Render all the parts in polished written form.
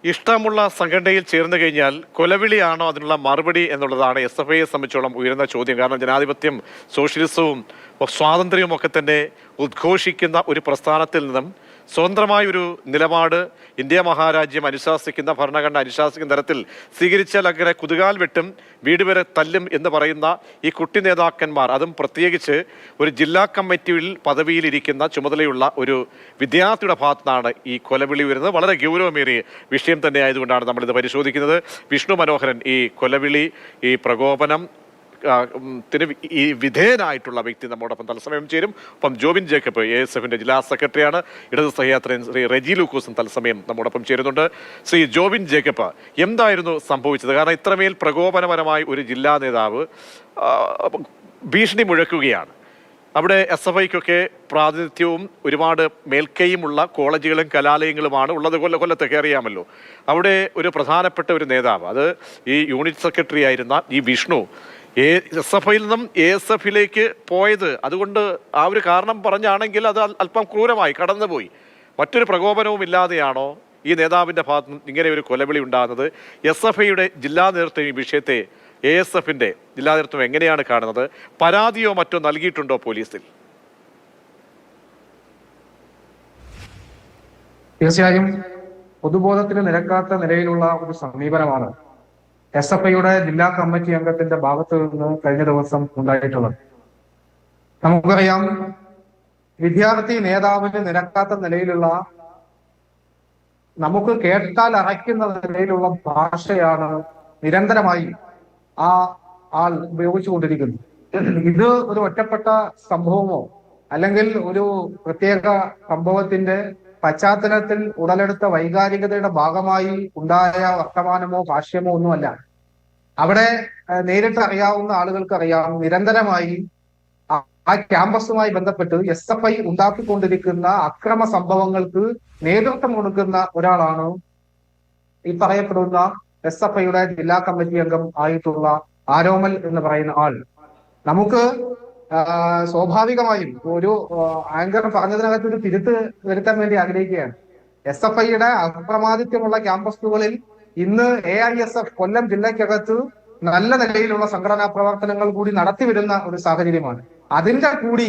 ഇഷ്ടമുള്ള സംഘടനയിൽ ചേർന്ന് കഴിഞ്ഞാൽ കൊലവിളിയാണോ അതിനുള്ള മറുപടി എന്നുള്ളതാണ് SFIയെ സംബന്ധിച്ചോളം ഉയർന്ന ചോദ്യം. കാരണം ജനാധിപത്യം, സോഷ്യലിസവും സ്വാതന്ത്ര്യവും ഒക്കെ തന്നെ ഉദ്ഘോഷിക്കുന്ന ഒരു പ്രസ്ഥാനത്തിൽ നിന്നും സ്വതന്ത്രമായ ഒരു നിലപാട് ഇന്ത്യ മഹാരാജ്യം അനുശാസിക്കുന്ന, ഭരണഘടന അനുശാസിക്കുന്ന തരത്തിൽ സ്വീകരിച്ചാൽ അങ്ങനെ കുതുകാൽ വെട്ടും, വീട് വരെ തല്ലും എന്ന് പറയുന്ന ഈ കുട്ടി നേതാക്കന്മാർ, അതും പ്രത്യേകിച്ച് ഒരു ജില്ലാ കമ്മിറ്റിയിൽ പദവിയിലിരിക്കുന്ന ചുമതലയുള്ള ഒരു വിദ്യാർത്ഥിയുടെ ഭാഗത്തുനിന്നാണ് ഈ കൊലവിളി വരുന്നത്. വളരെ ഗൗരവമേറിയ വിഷയം തന്നെ ആയതുകൊണ്ടാണ് നമ്മളിത് പരിശോധിക്കുന്നത്. വിഷ്ണു മനോഹരൻ ഈ കൊലവിളി, ഈ പ്രകോപനം ഈ വിധേയനായിട്ടുള്ള വ്യക്തി നമ്മോടൊപ്പം തത്സമയം ചേരും. ഒപ്പം ജോബിൻ ജേക്കബ് ASFന്റെ ജില്ലാ സെക്രട്ടറിയാണ്. ഇടത് സഹയാത്രൻ ശ്രീ റെജി ലൂക്കോസും തത്സമയം നമ്മോടൊപ്പം ചേരുന്നുണ്ട്. ശ്രീ ജോബിൻ ജേക്കബ്, എന്തായിരുന്നു സംഭവിച്ചത്? കാരണം ഇത്രമേൽ പ്രകോപനപരമായി ഒരു ജില്ലാ നേതാവ് ഭീഷണി മുഴക്കുകയാണ്. അവിടെ SFIക്കൊക്കെ പ്രാതിനിധ്യവും ഒരുപാട് മേൽക്കൈയുമുള്ള കോളേജുകളും കലാലയങ്ങളുമാണ് ഉള്ളത്. കൊല്ലത്തൊക്കെ അറിയാമല്ലോ. അവിടെ ഒരു പ്രധാനപ്പെട്ട ഒരു നേതാവ്, അത് ഈ യൂണിറ്റ് സെക്രട്ടറി ആയിരുന്ന ഈ വിഷ്ണു, SFIയിൽ നിന്നും ASFിലേക്ക് പോയത് അതുകൊണ്ട് ആ ഒരു കാരണം പറഞ്ഞാണെങ്കിൽ അത് അല്പം ക്രൂരമായി കടന്നുപോയി. മറ്റൊരു പ്രകോപനവും ഇല്ലാതെയാണോ ഈ നേതാവിൻ്റെ ഭാഗത്ത് നിന്ന് ഇങ്ങനെ ഒരു കൊലവിളി ഉണ്ടാകുന്നത്? SFIയുടെ ജില്ലാ നേതൃത്വം ഈ വിഷയത്തെ, ASFന്റെ ജില്ലാ നേതൃത്വം എങ്ങനെയാണ് കാണുന്നത്? പരാതിയോ മറ്റോ നൽകിയിട്ടുണ്ടോ പോലീസിൽ? തീർച്ചയായും പൊതുബോധത്തിന് നിരക്കാത്ത നിലയിലുള്ള ഒരു സമീപനമാണ് SFIയുടെ ജില്ലാ കമ്മിറ്റി അംഗത്തിന്റെ ഭാഗത്തു നിന്ന് കഴിഞ്ഞ ദിവസം ഉണ്ടായിട്ടുള്ളത്. നമുക്കറിയാം, വിദ്യാർത്ഥി നേതാവിന് നിരക്കാത്ത നിലയിലുള്ള, നമുക്ക് കേട്ടാൽ അറയ്ക്കുന്ന നിലയിലുള്ള ഭാഷയാണ് നിരന്തരമായി ആ ആൾ ഉപയോഗിച്ചുകൊണ്ടിരിക്കുന്നത്. ഇത് ഒരു ഒറ്റപ്പെട്ട സംഭവമോ അല്ലെങ്കിൽ ഒരു പ്രത്യേക സംഭവത്തിന്റെ പശ്ചാത്തലത്തിൽ ഉടലെടുത്ത വൈകാരികതയുടെ ഭാഗമായി ഉണ്ടായ വർത്തമാനമോ ഭാഷ്യമോ ഒന്നുമല്ല. അവിടെ നേരിട്ട് അറിയാവുന്ന ആളുകൾക്ക് അറിയാം, നിരന്തരമായി ആ ക്യാമ്പസുമായി ബന്ധപ്പെട്ട് SFI ഉണ്ടാക്കിക്കൊണ്ടിരിക്കുന്ന അക്രമ സംഭവങ്ങൾക്ക് നേതൃത്വം കൊടുക്കുന്ന ഒരാളാണ് ഈ പറയപ്പെടുന്ന SFIയുടെ ജില്ലാ കമ്മിറ്റി അംഗം ആയിട്ടുള്ള ആരോമൽ എന്ന് പറയുന്ന ആൾ. നമുക്ക് സ്വാഭാവികമായും ഒരു ആങ്കർ പറഞ്ഞതിനകത്ത് ഒരു തിരുത്ത് വരുത്താൻ വേണ്ടി ആഗ്രഹിക്കുകയാണ്. SFIയുടെ അപ്രമാദിത്വമുള്ള ക്യാമ്പസുകളിൽ ഇന്ന് AISF കൊല്ലം ജില്ലയ്ക്കകത്ത് നല്ല നിലയിലുള്ള സംഘടനാ പ്രവർത്തനങ്ങൾ കൂടി നടത്തിവരുന്ന ഒരു സാഹചര്യമാണ്. അതിന്റെ കൂടി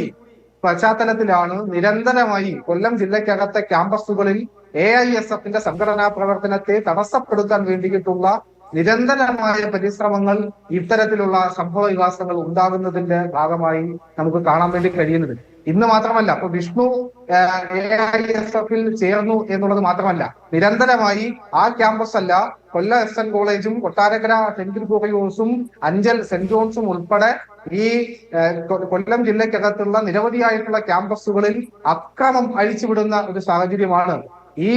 പശ്ചാത്തലത്തിലാണ് നിരന്തരമായി കൊല്ലം ജില്ലയ്ക്കകത്തെ ക്യാമ്പസുകളിൽ AISFന്റെ സംഘടനാ പ്രവർത്തനത്തെ തടസ്സപ്പെടുത്താൻ വേണ്ടിയിട്ടുള്ള നിരന്തരമായ പരിശ്രമങ്ങൾ, ഇത്തരത്തിലുള്ള സംഭവ വികാസങ്ങൾ ഉണ്ടാകുന്നതിന്റെ ഭാഗമായി നമുക്ക് കാണാൻ വേണ്ടി കഴിയുന്നത്. ഇന്ന് മാത്രമല്ല, ഇപ്പൊ വിഷ്ണു AISFൽ ചേർന്നു എന്നുള്ളത് മാത്രമല്ല, നിരന്തരമായി ആ ക്യാമ്പസ് അല്ല, കൊല്ലം SN കോളേജും കൊട്ടാരക്കര സെന്റ് ഗ്രിഗോറിയോസും അഞ്ചൽ സെന്റ് ജോൺസും ഉൾപ്പെടെ ഈ കൊല്ലം ജില്ലയ്ക്കകത്തുള്ള നിരവധിയായിട്ടുള്ള ക്യാമ്പസുകളിൽ അക്രമം അഴിച്ചുവിടുന്ന ഒരു സാഹചര്യമാണ്. ഈ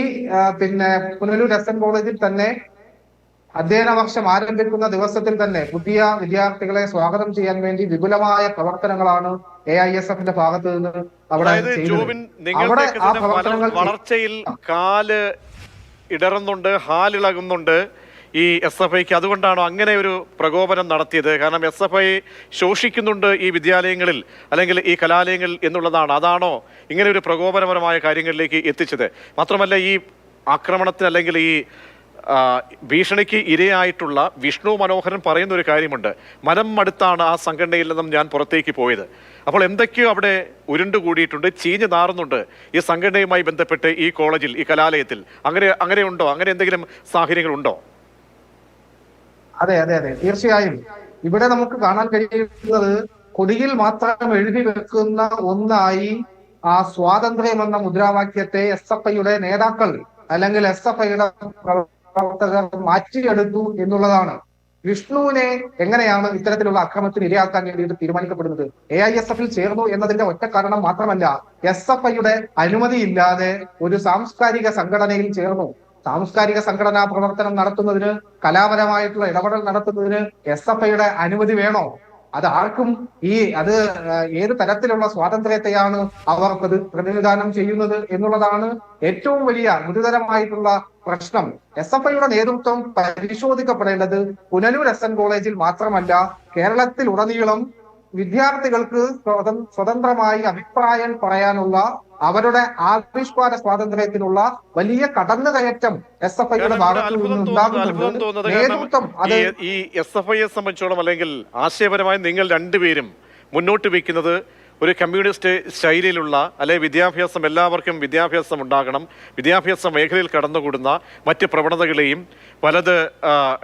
പുനലൂർ SN കോളേജിൽ തന്നെ അധ്യയന വർഷം ആരംഭിക്കുന്ന ദിവസത്തിൽ തന്നെ പുതിയ വിദ്യാർത്ഥികളെ സ്വാഗതം ചെയ്യാൻ വേണ്ടി വിപുലമായ പ്രവർത്തനങ്ങളാണ് AISFന്റെ ഭാഗത്ത് നിന്ന് അവിടെ വളർച്ചയിൽ കാല് ഇടറുന്നുണ്ട്, ഹാലിളകുന്നുണ്ട് ഈ SFIക്ക്. അതുകൊണ്ടാണോ അങ്ങനെ ഒരു പ്രകോപനം നടത്തിയത്? കാരണം SFI ശോഷിക്കുന്നുണ്ട് ഈ വിദ്യാലയങ്ങളിൽ അല്ലെങ്കിൽ ഈ കലാലയങ്ങളിൽ എന്നുള്ളതാണ്. അതാണോ ഇങ്ങനെ ഒരു പ്രകോപനപരമായ കാര്യങ്ങളിലേക്ക് എത്തിച്ചത്? മാത്രമല്ല, ഈ ആക്രമണത്തിന് അല്ലെങ്കിൽ ഈ ഭീഷണിക്ക് ഇരയായിട്ടുള്ള വിഷ്ണു മനോഹരൻ പറയുന്ന ഒരു കാര്യമുണ്ട്, മനം മടുത്താണ് ആ സംഘടനയിൽ നിന്നും ഞാൻ പുറത്തേക്ക് പോയത്. അപ്പോൾ എന്തൊക്കെയോ അവിടെ ഉരുണ്ടുകൂടിയിട്ടുണ്ട്, ചീഞ്ഞു നാറുന്നുണ്ട് ഈ സംഘടനയുമായി ബന്ധപ്പെട്ട് ഈ കോളേജിൽ, ഈ കലാലയത്തിൽ. അങ്ങനെ ഉണ്ടോ? അങ്ങനെ എന്തെങ്കിലും സാഹചര്യങ്ങൾ ഉണ്ടോ? അതെ, തീർച്ചയായും. ഇവിടെ നമുക്ക് കാണാൻ കഴിയുന്നത്, കൊടിയിൽ മാത്രം എഴുതി വെക്കുന്ന ഒന്നായി ആ സ്വാതന്ത്ര്യം എന്ന മുദ്രാവാക്യത്തെ SFIയുടെ നേതാക്കൾ അല്ലെങ്കിൽ SFIയുടെ പ്രവർത്തകർ മാറ്റിയെടുത്തു എന്നുള്ളതാണ്. വിഷ്ണുവിനെ എങ്ങനെയാണ് ഇത്തരത്തിലുള്ള അക്രമത്തിന് ഇരയാക്കാൻ വേണ്ടിയിട്ട് തീരുമാനിക്കപ്പെടുന്നത്? AISFൽ ചേർന്നു എന്നതിന്റെ ഒറ്റ കാരണം മാത്രമല്ല, SFIയുടെ അനുമതിയില്ലാതെ ഒരു സാംസ്കാരിക സംഘടനയിൽ ചേർന്നു. സാംസ്കാരിക സംഘടനാ പ്രവർത്തനം നടത്തുന്നതിന്, കലാപരമായിട്ടുള്ള ഇടപെടൽ നടത്തുന്നതിന് SFIയുടെ അനുമതി വേണോ? അത് ആർക്കും അത് ഏത് തരത്തിലുള്ള സ്വാതന്ത്ര്യത്തെയാണ് അവർ പ്രതിനിധാനം ചെയ്യുന്നത് എന്നുള്ളതാണ് ഏറ്റവും വലിയ ഗുരുതരമായിട്ടുള്ള പ്രശ്നം. SFIയുടെ നേതൃത്വം പരിശോധിക്കപ്പെടേണ്ടത് പുനലൂർ SN കോളേജിൽ മാത്രമല്ല, കേരളത്തിൽ ഉടനീളം വിദ്യാർത്ഥികൾക്ക് സ്വതന്ത്രമായി അഭിപ്രായം പറയാനുള്ള അവരുടെ ആവിഷ്കാര സ്വാതന്ത്ര്യത്തിനുള്ള വലിയ കടന്നുകയറ്റം SFIയുടെ ഭാഗത്തു നിന്ന് ഉണ്ടാകുന്നുണ്ട്. നേതൃത്വം അത് ഈ SFIയെ സംബന്ധിച്ചോളം അല്ലെങ്കിൽ ആശയപരമായി നിങ്ങൾ രണ്ടുപേരും മുന്നോട്ട് വെക്കുന്നത് ഒരു കമ്മ്യൂണിസ്റ്റ് ശൈലിയിലുള്ള അല്ലെങ്കിൽ വിദ്യാഭ്യാസം, എല്ലാവർക്കും വിദ്യാഭ്യാസം ഉണ്ടാകണം, വിദ്യാഭ്യാസ മേഖലയിൽ കടന്നുകൂടുന്ന മറ്റ് പ്രവണതകളെയും വലത്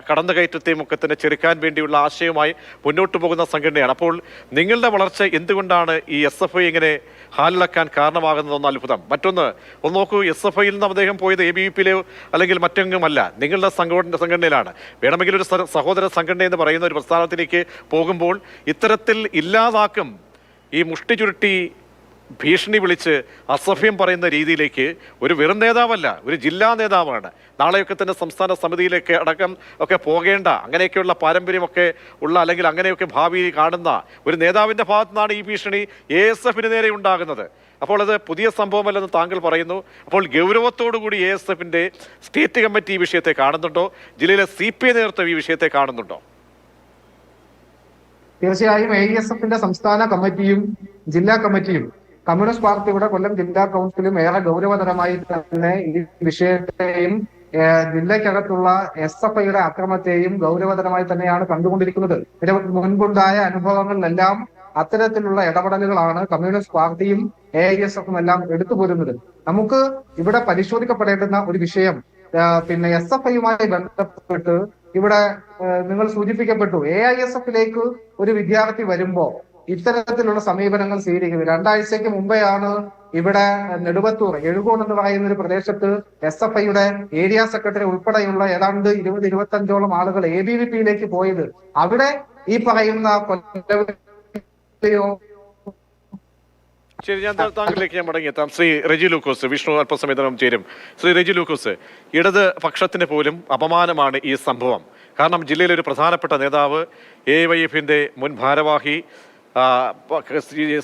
കടന്നുകയറ്റത്തെയും ഒക്കെ തന്നെ ചെറുക്കാൻ വേണ്ടിയുള്ള ആശയവുമായി മുന്നോട്ട് പോകുന്ന സംഘടനയാണ്. അപ്പോൾ നിങ്ങളുടെ വളർച്ച എന്തുകൊണ്ടാണ് ഈ SFI ഇങ്ങനെ ഹാലിളക്കാൻ കാരണമാകുന്നതെന്ന് അത്ഭുതം. മറ്റൊന്ന് ഒന്ന് നോക്കൂ, SFIയിൽ നിന്ന് അദ്ദേഹം പോയത് ABVP അല്ലെങ്കിൽ മറ്റെങ്ങുമല്ല, നിങ്ങളുടെ സംഘടനയിലാണ്. വേണമെങ്കിൽ ഒരു സഹോദര സംഘടന എന്ന് പറയുന്ന ഒരു പ്രസ്ഥാനത്തിലേക്ക് പോകുമ്പോൾ ഇത്തരത്തിൽ ഇല്ലാതാക്കും, ഈ മുഷ്ടി ചുരുട്ടി ഭീഷണി വിളിച്ച് അസഭ്യം പറയുന്ന രീതിയിലേക്ക് ഒരു വെറും നേതാവല്ല, ഒരു ജില്ലാ നേതാവാണ്. നാളെയൊക്കെ തന്നെ സംസ്ഥാന സമിതിയിലേക്ക് അടക്കം ഒക്കെ പോകേണ്ട അങ്ങനെയൊക്കെയുള്ള പാരമ്പര്യമൊക്കെ ഉള്ള അല്ലെങ്കിൽ അങ്ങനെയൊക്കെ ഭാവിയിൽ കാണുന്ന ഒരു നേതാവിൻ്റെ ഭാഗത്തു നിന്നാണ് ഈ ഭീഷണി ASFന് നേരെ ഉണ്ടാകുന്നത്. അപ്പോൾ അത് പുതിയ സംഭവമല്ലെന്ന് താങ്കൾ പറയുന്നു. അപ്പോൾ ഗൗരവത്തോടുകൂടി ASFന്റെ സ്റ്റേറ്റ് കമ്മിറ്റി ഈ വിഷയത്തെ കാണുന്നുണ്ടോ? ജില്ലയിലെ CPI നേതൃത്വം ഈ വിഷയത്തെ കാണുന്നുണ്ടോ? തീർച്ചയായും AISFന്റെ സംസ്ഥാന കമ്മിറ്റിയും ജില്ലാ കമ്മിറ്റിയും കമ്മ്യൂണിസ്റ്റ് പാർട്ടിയുടെ കൊല്ലം ജില്ലാ കൗൺസിലും ഏറെ ഗൗരവതരമായി തന്നെ ഈ വിഷയത്തെയും ജില്ലയ്ക്കകത്തുള്ള SFIയുടെ അക്രമത്തെയും ഗൗരവതരമായി തന്നെയാണ് കണ്ടുകൊണ്ടിരിക്കുന്നത്. മുൻപുണ്ടായ അനുഭവങ്ങളിലെല്ലാം അത്തരത്തിലുള്ള ഇടപെടലുകളാണ് കമ്മ്യൂണിസ്റ്റ് പാർട്ടിയും AISFും എല്ലാം എടുത്തുപോരുന്നത്. നമുക്ക് ഇവിടെ പരിശോധിക്കപ്പെടേണ്ടുന്ന ഒരു വിഷയം പിന്നെ SFIയുമായി ബന്ധപ്പെട്ട് ഇവിടെ നിങ്ങൾ സൂചിപ്പിക്കപ്പെട്ടു, AISFിലേക്ക് ഒരു വിദ്യാർത്ഥി വരുമ്പോ ഇത്തരത്തിലുള്ള സമീപനങ്ങൾ സ്വീകരിക്കുന്നത്. 2 ആഴ്ചയ്ക്ക് മുമ്പെയാണ് ഇവിടെ നെടുവത്തൂർ എഴുകോൺ എന്ന് പറയുന്ന ഒരു പ്രദേശത്ത് SFIയുടെ ഏരിയ സെക്രട്ടറി ഉൾപ്പെടെയുള്ള ഏതാണ്ട് 20-25ഓളം ആളുകൾ ABVPയിലേക്ക് പോയത്. അവിടെ ഈ പറയുന്ന ശരി, ഞാൻ താങ്കളിലേക്ക് ഞാൻ മടങ്ങിയെത്താം. ശ്രീ റെജി ലൂക്കോസ്, വിഷ്ണു അല്പസമയത്തിനും ചേരും. ശ്രീ റെജി ലൂക്കോസ്, ഇടത് പക്ഷത്തിന് പോലും അപമാനമാണ് ഈ സംഭവം. കാരണം ജില്ലയിലെ ഒരു പ്രധാനപ്പെട്ട നേതാവ്, AYFന്റെ മുൻ ഭാരവാഹി,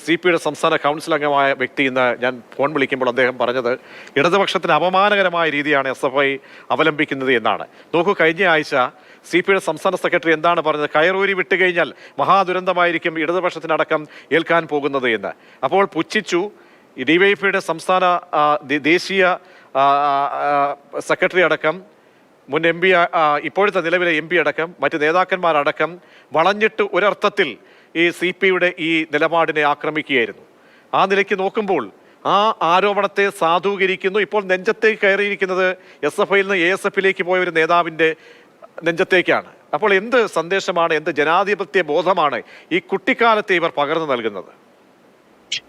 CPIയുടെ സംസ്ഥാന കൗൺസിൽ അംഗമായ വ്യക്തി ഇന്ന് ഞാൻ ഫോൺ വിളിക്കുമ്പോൾ അദ്ദേഹം പറഞ്ഞത് ഇടതുപക്ഷത്തിന് അപമാനകരമായ രീതിയാണ് SFI അവലംബിക്കുന്നത് എന്നാണ്. നോക്കൂ, കഴിഞ്ഞ ആഴ്ച CPIയുടെ സംസ്ഥാന സെക്രട്ടറി എന്താണ് പറഞ്ഞത്? കയറൂരി വിട്ടുകഴിഞ്ഞാൽ മഹാദുരന്തമായിരിക്കും ഇടതുപക്ഷത്തിനടക്കം ഏൽക്കാൻ പോകുന്നത് എന്ന്. അപ്പോൾ പുച്ഛിച്ചു. DYFയുടെ സംസ്ഥാന ദേശീയ സെക്രട്ടറി അടക്കം, മുൻ MP, ഇപ്പോഴത്തെ നിലവിലെ MP അടക്കം, മറ്റ് നേതാക്കന്മാരടക്കം വളഞ്ഞിട്ട് ഒരർത്ഥത്തിൽ ഈ CPIയുടെ ഈ നിലപാടിനെ ആക്രമിക്കുകയായിരുന്നു. ആ നിലയ്ക്ക് നോക്കുമ്പോൾ ആ ആരോപണത്തെ സാധൂകരിക്കുന്നു. ഇപ്പോൾ നെഞ്ചത്തേക്ക് കയറിയിരിക്കുന്നത് SFIയിൽ നിന്ന് ASFലേക്ക് പോയ ഒരു നേതാവിൻ്റെ നെഞ്ചത്തേക്കാണ്. അപ്പോൾ എന്ത് സന്ദേശമാണ്, എന്ത് ജനാധിപത്യ ബോധമാണ് ഈ കുട്ടിക്കാലത്തെ ഇവർ പകർന്നു നൽകുന്നത്?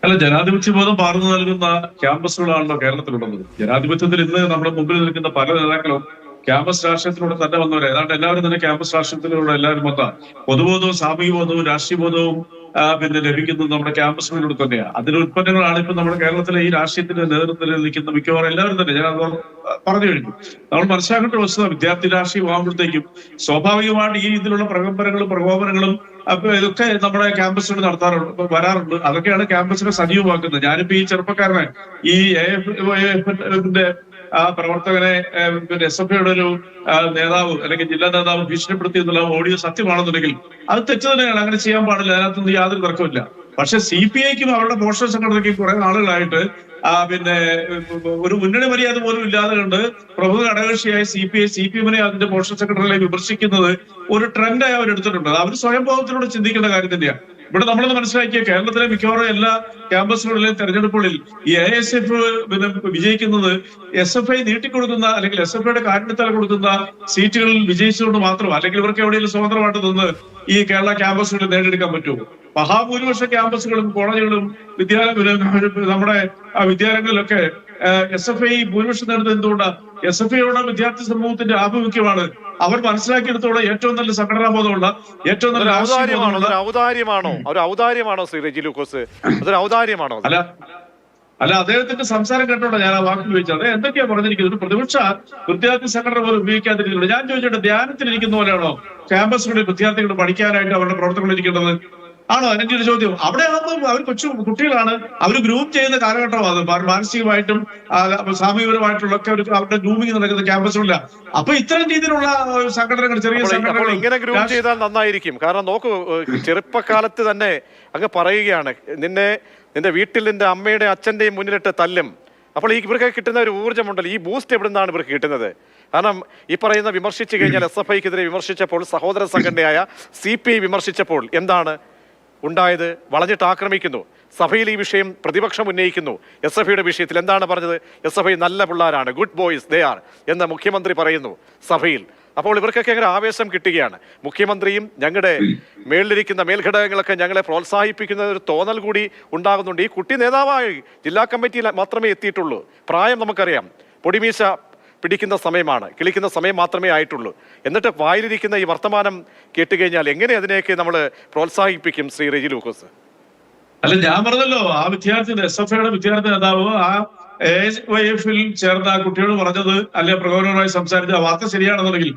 അല്ല, ജനാധിപത്യ ബോധം പകർന്നു നൽകുന്ന ക്യാമ്പസുകളാണല്ലോ കേരളത്തിലുള്ളത്. ജനാധിപത്യത്തിൽ ഇന്ന് നമ്മുടെ മുമ്പിൽ നിൽക്കുന്ന പല നേതാക്കളും ക്യാമ്പസ് രാഷ്ട്രീയത്തിലൂടെ തന്നെ വന്നവരെ, ഏതാണ്ട് എല്ലാവരും തന്നെ ക്യാമ്പസ് രാഷ്ട്രീയത്തിലൂടെ എല്ലാവരും വന്ന പൊതുബോധവും സാമൂഹിക ബോധവും രാഷ്ട്രീയ ബോധവും പിന്നെ ലഭിക്കുന്നത് നമ്മുടെ ക്യാമ്പസുകളിലൂടെ തന്നെയാണ്. അതിന്റെ ഉത്പന്നങ്ങളാണ് ഇപ്പൊ നമ്മുടെ കേരളത്തിലെ ഈ രാഷ്ട്രീയത്തിന്റെ നേതൃത്വത്തിൽ നിൽക്കുന്ന മിക്കവാറും എല്ലാവരും തന്നെ. ഞാൻ പറഞ്ഞു കഴിഞ്ഞു. നമ്മൾ മനസ്സിലാക്കേണ്ട വസ്തുത, വിദ്യാർത്ഥി രാഷ്ട്രീയം ആകുമ്പോഴത്തേക്കും സ്വാഭാവികമായിട്ട് ഈ ഇതിലുള്ള പ്രകമ്പനങ്ങളും പ്രകോപനങ്ങളും അപ്പൊ ഇതൊക്കെ നമ്മുടെ ക്യാമ്പസുകൾ വരാറുണ്ട്. അതൊക്കെയാണ് ക്യാമ്പസിനെ സജീവമാക്കുന്നത്. ഞാനിപ്പോ ഈ ചെറുപ്പക്കാരനെ ഈ AFന്റെ പ്രവർത്തകനെ പിന്നെ SFIയുടെ ഒരു നേതാവ് അല്ലെങ്കിൽ ജില്ലാ നേതാവ് ഭീഷണിപ്പെടുത്തി എന്നുള്ള ഓഡിയോ സത്യമാണെന്നുണ്ടെങ്കിൽ അത് തെറ്റ് തന്നെയാണ്. അങ്ങനെ ചെയ്യാൻ പാടില്ല, അതിനകത്തൊന്നും യാതൊരു തർക്കമില്ല. പക്ഷെ CPIക്കും അവരുടെ പോഷക സംഘടനയ്ക്കും കുറെ നാളുകളായിട്ട് പിന്നെ ഒരു മുന്നണി മര്യാദ പോലും ഇല്ലാതെ കണ്ട് പ്രമുഖ ഘടകകക്ഷിയായ CPIനെ അതിന്റെ പോഷക സെക്രട്ടറിയെ വിമർശിക്കുന്നത് ഒരു ട്രെൻഡായി അവരെടുത്തിട്ടുണ്ട്. അവർ സ്വയംബോധത്തിലൂടെ ചിന്തിക്കേണ്ട കാര്യം തന്നെയാണ്. ഇവിടെ നമ്മളൊന്ന് മനസ്സിലാക്കിയ കേരളത്തിലെ മിക്കവാറും എല്ലാ ക്യാമ്പസുകളിലെയും തെരഞ്ഞെടുപ്പുകളിൽ ഈ AISF പിന്നെ വിജയിക്കുന്നത് SFI നീട്ടിക്കൊടുക്കുന്ന അല്ലെങ്കിൽ SFIയുടെ കാരണത്താൽ കൊടുക്കുന്ന സീറ്റുകളിൽ വിജയിച്ചുകൊണ്ട് മാത്രം, അല്ലെങ്കിൽ ഇവർക്ക് എവിടെയെങ്കിലും സ്വതന്ത്രമായിട്ട് നിന്ന് ഈ കേരള ക്യാമ്പസുകളിൽ നേടിയെടുക്കാൻ പറ്റുമോ? മഹാഭൂരിപക്ഷ ക്യാമ്പസുകളും കോളേജുകളും നമ്മുടെ വിദ്യാലയങ്ങളിലൊക്കെ SFI ഭൂരിപക്ഷം നേടുന്നത് എന്തുകൊണ്ടാണ്? SFIയോട് വിദ്യാർത്ഥി സമൂഹത്തിന്റെ ആഭിമുഖ്യമാണ്. അവർ മനസ്സിലാക്കിയെടുത്തോടെ ഏറ്റവും നല്ല സംഘടനാ ബോധമുള്ള ഏറ്റവും നല്ല ഔദാര്യമാണോ ശ്രീ റെജി ലൂക്കോസ്? അതൊരു ഔദാര്യമാണോ? അല്ല, അദ്ദേഹത്തിന്റെ സംസാരം കേട്ടോടെ ഞാൻ ആ വാക്ക് ഉപയോഗിച്ചത്. എന്തൊക്കെയാ പറഞ്ഞിരിക്കുന്നത്? ഒരു പ്രതിപക്ഷ വിദ്യാർത്ഥി സംഘടന പോലും ഉപയോഗിക്കാതിരിക്കുന്നത്. ഞാൻ ചോദിച്ചോട്ടെ, ധ്യാനത്തിലിരിക്കുന്ന പോലെയാണോ ക്യാമ്പസുകളിൽ വിദ്യാർത്ഥികൾ പഠിക്കാനായിട്ട് അവരുടെ പ്രവർത്തനങ്ങൾ ഇരിക്കേണ്ടത്? ആണോ? അതിന്റെ ഒരു ചോദ്യം. അവിടെ ആകുമ്പോൾ അവർ കുട്ടികളാണ്, അവർ ഗ്രൂപ്പ് ചെയ്യുന്ന കാലഘട്ടമാണ്. മാനസികമായിട്ടും സാമൂഹികപരമായിട്ടുള്ള ഒക്കെ അവരുടെ ഗ്രൂമിങ് നടക്കുന്ന ക്യാമ്പസുകളില്ല. അപ്പൊ ഇത്തരം രീതിയിലുള്ള സംഘടനകൾ, ചെറിയ സംഘടനകൾ ഇങ്ങനെ ഗ്രൂപ്പ് ചെയ്താൽ നന്നായിരിക്കും. കാരണം നോക്കൂ, ചെറുപ്പകാലത്ത് തന്നെ അങ്ങ് പറയുകയാണ്, നിന്നെ നിന്റെ വീട്ടിൽ നിന്റെ അമ്മയുടെ അച്ഛൻ്റെയും മുന്നിലിട്ട് തല്ലും. അപ്പോൾ ഇവർക്ക് കിട്ടുന്ന ഒരു ഊർജ്ജമുണ്ടല്ലോ, ഈ ബൂസ്റ്റ് എവിടെ നിന്നാണ് ഇവർക്ക് കിട്ടുന്നത്? കാരണം ഈ പറയുന്ന വിമർശിച്ചു കഴിഞ്ഞാൽ SFIക്കെതിരെ വിമർശിച്ചപ്പോൾ, സഹോദര സംഘടനയായ CPI വിമർശിച്ചപ്പോൾ എന്താണ് ഉണ്ടായത്? വളഞ്ഞിട്ട് ആക്രമിക്കുന്നു. സഭയിൽ ഈ വിഷയം പ്രതിപക്ഷം ഉന്നയിക്കുന്നു. SFIയുടെ വിഷയത്തിൽ എന്താണ് പറഞ്ഞത്? SFI നല്ല പിള്ളേരാണ്, ഗുഡ് ബോയ്സ് ദേ ആർ എന്ന് മുഖ്യമന്ത്രി പറയുന്നു സഭയിൽ. അപ്പോൾ ഇവർക്കൊക്കെ അങ്ങനെ ആവേശം കിട്ടുകയാണ്. മുഖ്യമന്ത്രിയും ഞങ്ങളുടെ മേളിലിരിക്കുന്ന മേൽഘടകങ്ങളൊക്കെ ഞങ്ങളെ പ്രോത്സാഹിപ്പിക്കുന്ന ഒരു തോന്നൽ കൂടി ഉണ്ടാകുന്നുണ്ട്. ഈ കുട്ടി നേതാവായി ജില്ലാ കമ്മിറ്റിയിൽ മാത്രമേ എത്തിയിട്ടുള്ളൂ. പ്രായം നമുക്കറിയാം, പൊടിമീശ പിടിക്കുന്ന സമയമാണ്, കിളിക്കുന്ന സമയം മാത്രമേ ആയിട്ടുള്ളൂ. എന്നിട്ട് വായിലിരിക്കുന്ന ഈ വർത്തമാനം കേട്ടുകഴിഞ്ഞാൽ എങ്ങനെ അതിനെയൊക്കെ നമ്മൾ പ്രോത്സാഹിപ്പിക്കും? ശ്രീ റെജി ലൂക്കോസ്. അല്ല, ഞാൻ പറഞ്ഞല്ലോ, ആ വിദ്യാർത്ഥി SFIയുടെ വിദ്യാർത്ഥി നേതാവ് ആ AYFൽ ചേർന്ന ആ കുട്ടിയോട് പറഞ്ഞത്, അല്ലെ പ്രകോപനപരമായി സംസാരിച്ച ആ വാർത്ത ശരിയാണെന്നുണ്ടെങ്കിൽ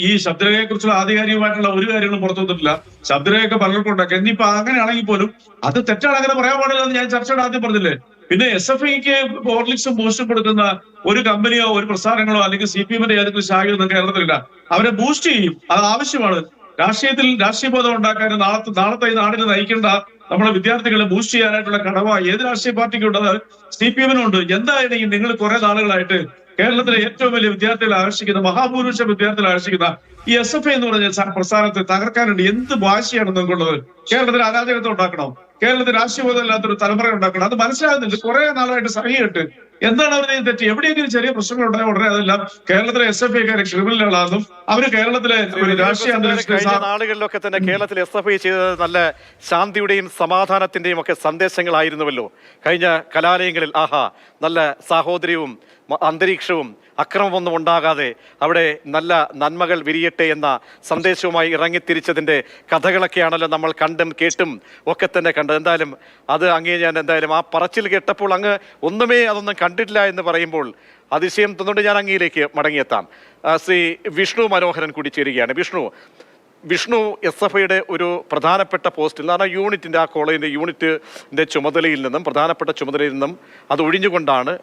ഈ ശബ്ദരേഖയെ കുറിച്ചുള്ള ആധികാരികമായിട്ടുള്ള ഒരു കാര്യങ്ങളും പുറത്തു വന്നിട്ടില്ല. ശബ്ദരേഖയൊക്കെ പലർക്കും ഉണ്ടാക്കി. ഇനിയിപ്പോ അങ്ങനെയാണെങ്കിൽ പോലും അത് തെറ്റാണ്, അങ്ങനെ പറയാൻ പാടില്ല എന്ന് ഞാൻ ചർച്ചയുടെ ആദ്യം പറഞ്ഞില്ലേ. പിന്നെ SFIക്ക് ഹോർലിക്സും ബൂസ്റ്റും കൊടുക്കുന്ന ഒരു കമ്പനിയോ ഒരു പ്രസ്ഥാനങ്ങളോ അല്ലെങ്കിൽ CPMന്റെ ഏതെങ്കിലും ശാഖയോ ഒന്നും കേരളത്തിലില്ല. അവരെ ബൂസ്റ്റ് ചെയ്യും, അത് ആവശ്യമാണ്. രാഷ്ട്രീയ ബോധം ഉണ്ടാക്കാൻ നാളത്തെ ഈ നാടിനെ നയിക്കേണ്ട നമ്മുടെ വിദ്യാർത്ഥികളെ ബൂസ്റ്റ് ചെയ്യാനായിട്ടുള്ള കടമ ഏത് രാഷ്ട്രീയ പാർട്ടിക്കും ഉണ്ട്, അത് CPMനും ഉണ്ട്. എന്തായാലും നിങ്ങൾ കുറെ നാളുകളായിട്ട് കേരളത്തിലെ ഏറ്റവും വലിയ വിദ്യാർത്ഥികളെ ആകർഷിക്കുന്ന, മഹാഭൂരിപക്ഷ വിദ്യാർത്ഥികളെ ആകർഷിക്കുന്ന ഈ SFI എന്ന് പറഞ്ഞ പ്രസ്ഥാനത്തെ തകർക്കാനുണ്ട്. എന്ത് വാശിയാണ് നിങ്ങൾക്കുള്ളത്? കേരളത്തിൽ അരാജകത്വം ഉണ്ടാക്കണം, കേരളത്തിൽ രാഷ്ട്രീയബോധം ഇല്ലാത്തൊരു തലമുറ ഉണ്ടാക്കണം. അത് മനസ്സിലാകുന്നില്ല. കുറെ നാളായിട്ട് സഹിയിട്ട് എന്താണ് അവരുടെ തെറ്റ്? എവിടെയെങ്കിലും ചെറിയ പ്രശ്നങ്ങൾ ഉണ്ടായ ഉടനെ അതെല്ലാം കേരളത്തിലെ SFIക്കാരെ ക്രിമിനലുകളാണെന്നും അവര് കേരളത്തിലെ രാഷ്ട്രീയ കഴിഞ്ഞ നാളുകളിലൊക്കെ തന്നെ കേരളത്തിൽ SFI ചെയ്തത് നല്ല ശാന്തിയുടെയും സമാധാനത്തിന്റെയും ഒക്കെ സന്ദേശങ്ങളായിരുന്നുവല്ലോ. കഴിഞ്ഞ കലാലയങ്ങളിൽ നല്ല സാഹോദര്യവും അന്തരീക്ഷവും അക്രമമൊന്നും ഉണ്ടാകാതെ അവിടെ നല്ല നന്മകൾ വിരിയട്ടെ എന്ന സന്ദേശവുമായി ഇറങ്ങിത്തിരിച്ചതിൻ്റെ കഥകളൊക്കെയാണല്ലോ നമ്മൾ കണ്ടും കേട്ടും ഒക്കെ തന്നെ കണ്ടത്. എന്തായാലും അത് അങ്ങേ ഞാൻ എന്തായാലും ആ പറച്ചിൽ കേട്ടപ്പോൾ അങ്ങ് അതൊന്നും കണ്ടിട്ടില്ല എന്ന് പറയുമ്പോൾ അതിശയം തന്നുകൊണ്ട് ഞാൻ അങ്ങയിലേക്ക് മടങ്ങിയെത്താം. ശ്രീ വിഷ്ണു മനോഹരൻ കൂടി ചേരുകയാണ്. വിഷ്ണു SFIയുടെ ഒരു പ്രധാനപ്പെട്ട പോസ്റ്റിൽ, എന്ന് പറഞ്ഞാൽ യൂണിറ്റിൻ്റെ, ആ കോളേജിൻ്റെ യൂണിറ്റിൻ്റെ ചുമതലയിൽ നിന്നും, പ്രധാനപ്പെട്ട ചുമതലയിൽ നിന്നും അത് ഒഴിഞ്ഞുകൊണ്ടാണ്